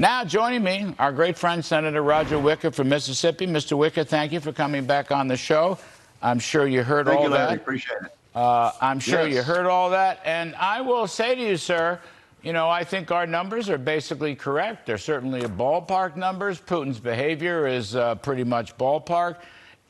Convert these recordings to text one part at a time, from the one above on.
Now joining me, our great friend, Senator Roger Wicker from Mississippi. Mr. Wicker, thank you for coming back on the show. I'm sure you heard Thank all you, Larry. that. Appreciate it. I'm sure you Yes. heard all that. And I will say to you, sir, you know, I think our numbers are basically correct. They're certainly ballpark numbers. Putin's behavior is pretty much ballpark.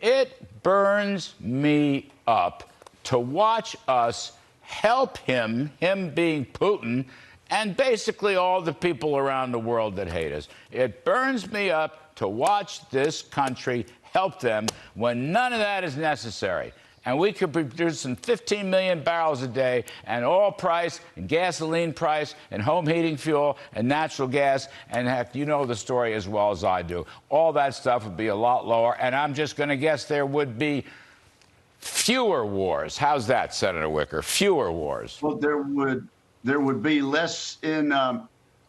It burns me up to watch us help him being Putin, and basically all the people around the world that hate us. It burns me up to watch this country help them when none of that is necessary. And we could be producing 15 million barrels a day, and oil price and gasoline price and home heating fuel and natural gas, and heck, you know the story as well as I do. All that stuff would be a lot lower, and I'm just going to guess there would be fewer wars. How's that, Senator Wicker? Fewer wars. Well, there would be less in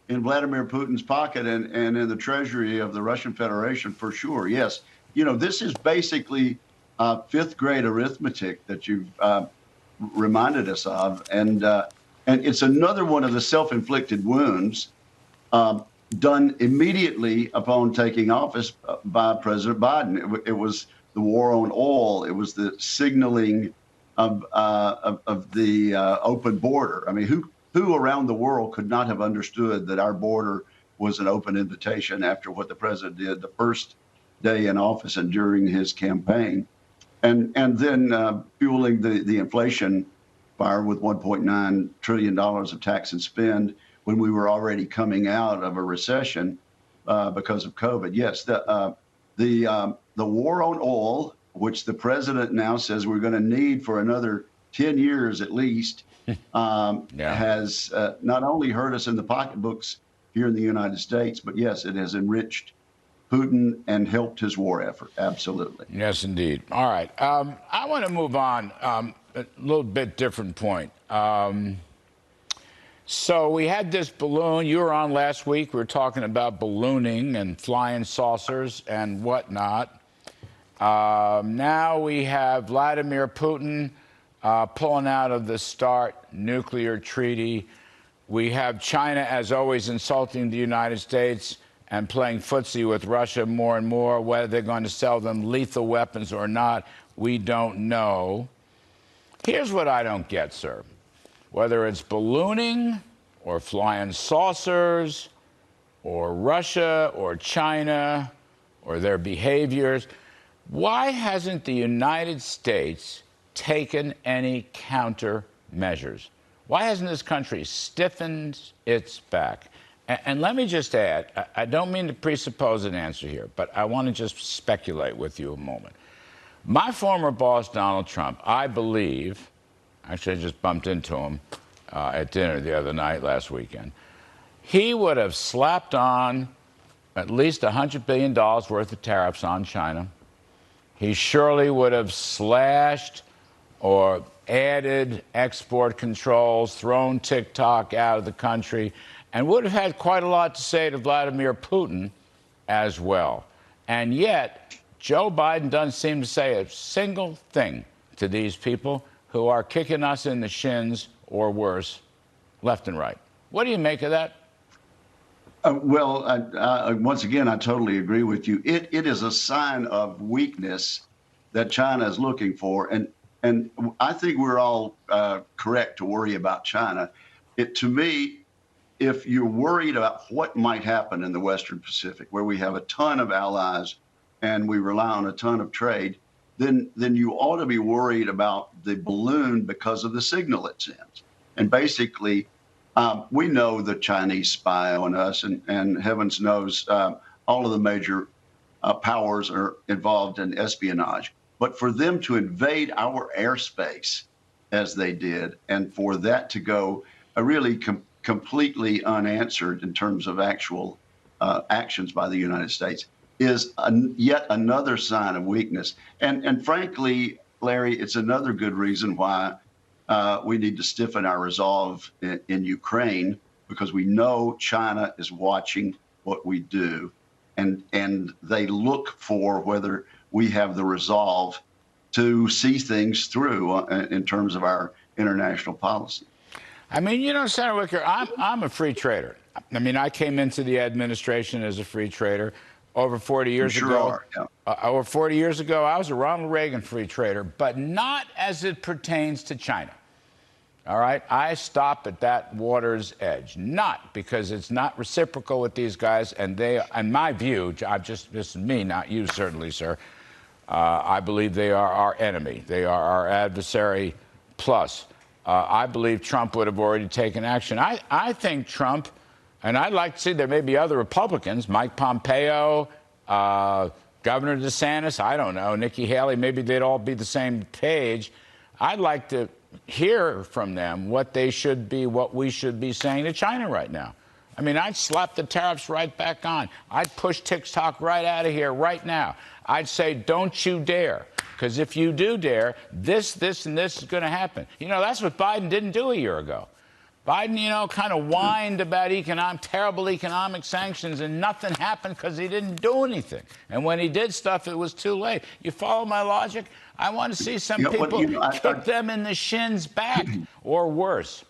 Vladimir Putin's pocket and in the treasury of the Russian Federation for sure. Yes, you know, this is basically fifth grade arithmetic that you've reminded us of, and it's another one of the self-inflicted wounds done immediately upon taking office by President Biden. It was the war on oil. It was the signaling of the open border. I mean, who around the world could not have understood that our border was an open invitation after what the president did the first day in office and during his campaign, and then fueling the inflation fire with $1.9 trillion of tax and spend when we were already coming out of a recession because of COVID. Yes, the war on oil, which the president now says we're going to need for another 10 years at least, has not only hurt us in the pocketbooks here in the United States, but yes, it has enriched Putin and helped his war effort. Absolutely. Yes, indeed. All right. I want to move on. A little bit different point. So we had this balloon. You were on last week. We were talking about ballooning and flying saucers and whatnot. Now we have Vladimir Putin pulling out of the START nuclear treaty. We have China, as always, insulting the United States and playing footsie with Russia more and more. Whether they're going to sell them lethal weapons or not, we don't know. Here's what I don't get, sir. Whether it's ballooning or flying saucers or Russia or China or their behaviors, why hasn't the United States taken any countermeasures? Why hasn't this country stiffened its back? And let me just add, I don't mean to presuppose an answer here, but I want to just speculate with you a moment. My former boss, Donald Trump, I believe, actually I just bumped into him at dinner the other night last weekend, he would have slapped on at least $100 billion worth of tariffs on China. He surely would have slashed or added export controls, thrown TikTok out of the country, and would have had quite a lot to say to Vladimir Putin as well. And yet, Joe Biden doesn't seem to say a single thing to these people who are kicking us in the shins, or worse, left and right. What do you make of that? Once again, I totally agree with you. It is a sign of weakness that China is looking for. And I think we're all correct to worry about China. To me, if you're worried about what might happen in the Western Pacific, where we have a ton of allies and we rely on a ton of trade, then you ought to be worried about the balloon because of the signal it sends. And basically, we know the Chinese spy on us, and heavens knows all of the major powers are involved in espionage. But for them to invade our airspace as they did, and for that to go really completely unanswered in terms of actual actions by the United States is yet another sign of weakness. And frankly, Larry, it's another good reason why we need to stiffen our resolve in Ukraine, because we know China is watching what we do, and they look for whether we have the resolve to see things through in terms of our international policy. I mean, Senator Wicker, I'm a free trader. I mean, I came into the administration as a free trader over 40 years You sure ago. are. Yeah. Over 40 years ago, I was a Ronald Reagan free trader, but not as it pertains to China. All right, I stop at that water's edge, not because it's not reciprocal with these guys, and they, in my view, this is me, not you, certainly, sir. I believe they are our enemy. They are our adversary. Plus, I believe Trump would have already taken action. I think Trump, and I'd like to see there may be other Republicans, Mike Pompeo, Governor DeSantis, I don't know, Nikki Haley, maybe they'd all be the same page. I'd like to hear from them what we should be saying to China right now. I mean, I'd slap the tariffs right back on. I'd push TikTok right out of here right now. I'd say, don't you dare. Because if you do dare, this, and this is going to happen. That's what Biden didn't do a year ago. Biden, kind of whined about terrible economic sanctions, and nothing happened because he didn't do anything. And when he did stuff, it was too late. You follow my logic? I want to see some people kick them in the shins back, or worse.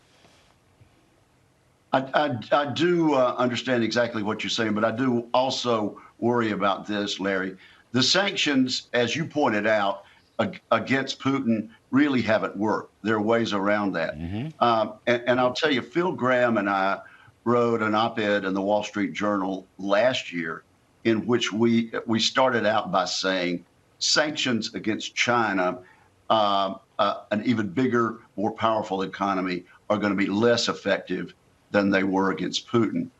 I do understand exactly what you're saying, but I do also worry about this, Larry. The sanctions, as you pointed out, against Putin really haven't worked. There are ways around that. And I'll tell you, Phil Graham and I wrote an op-ed in the Wall Street Journal last year in which we started out by saying sanctions against China, an even bigger, more powerful economy, are going to be less effective than they were against Putin.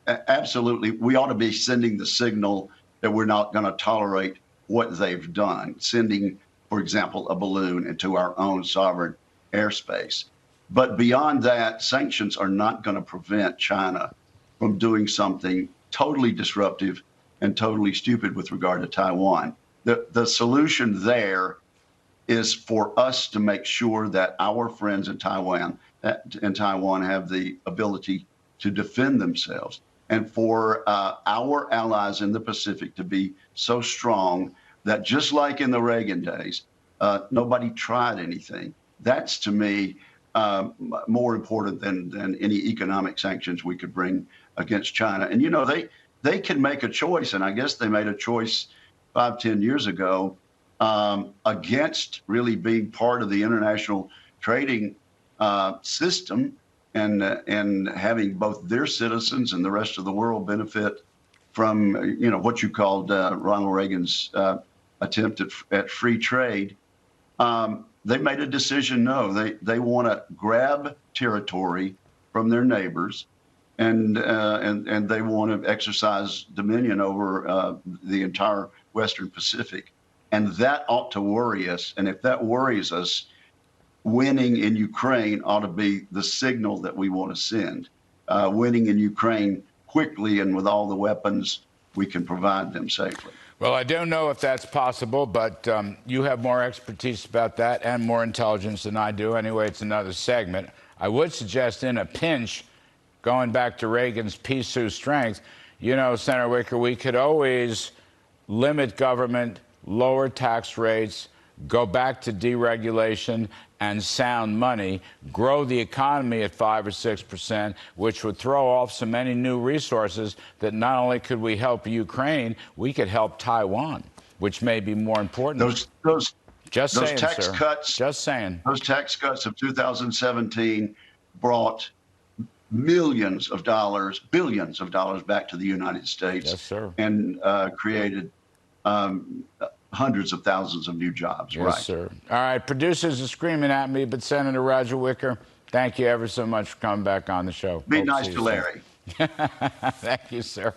Absolutely, we ought to be sending the signal that we're not going to tolerate what they've done, sending, for example, a balloon into our own sovereign airspace. But beyond that, sanctions are not going to prevent China from doing something totally disruptive and totally stupid with regard to Taiwan. The solution there is for us to make sure that our friends in Taiwan have the ability to defend themselves, and for our allies in the Pacific to be so strong that, just like in the Reagan days, nobody tried anything. That's, to me, more important than any economic sanctions we could bring against China. And, they can make a choice, and I guess they made a choice 5-10 years ago against really being part of the international trading system and having both their citizens and the rest of the world benefit from, what you called Ronald Reagan's attempt at free trade. They made a decision. No, they want to grab territory from their neighbors, and they want to exercise dominion over the entire Western Pacific. And that ought to worry us. And if that worries us, winning in Ukraine ought to be the signal that we want to send. Winning in Ukraine quickly and with all the weapons we can provide them safely. Well, I don't know if that's possible, but you have more expertise about that and more intelligence than I do. Anyway, it's another segment. I would suggest in a pinch, going back to Reagan's peace through strength, Senator Wicker, we could always limit government, lower tax rates, go back to deregulation and sound money, grow the economy at 5 or 6%, which would throw off so many new resources that not only could we help Ukraine, we could help Taiwan, which may be more important. Those tax cuts. Just saying. Those tax cuts of 2017 brought billions of dollars back to the United States. Yes, sir. And created hundreds of thousands of new jobs. Yes, right, sir. All right, producers are screaming at me, but Senator Roger Wicker, thank you ever so much for coming back on the show. Be nice to Larry. Thank you, sir.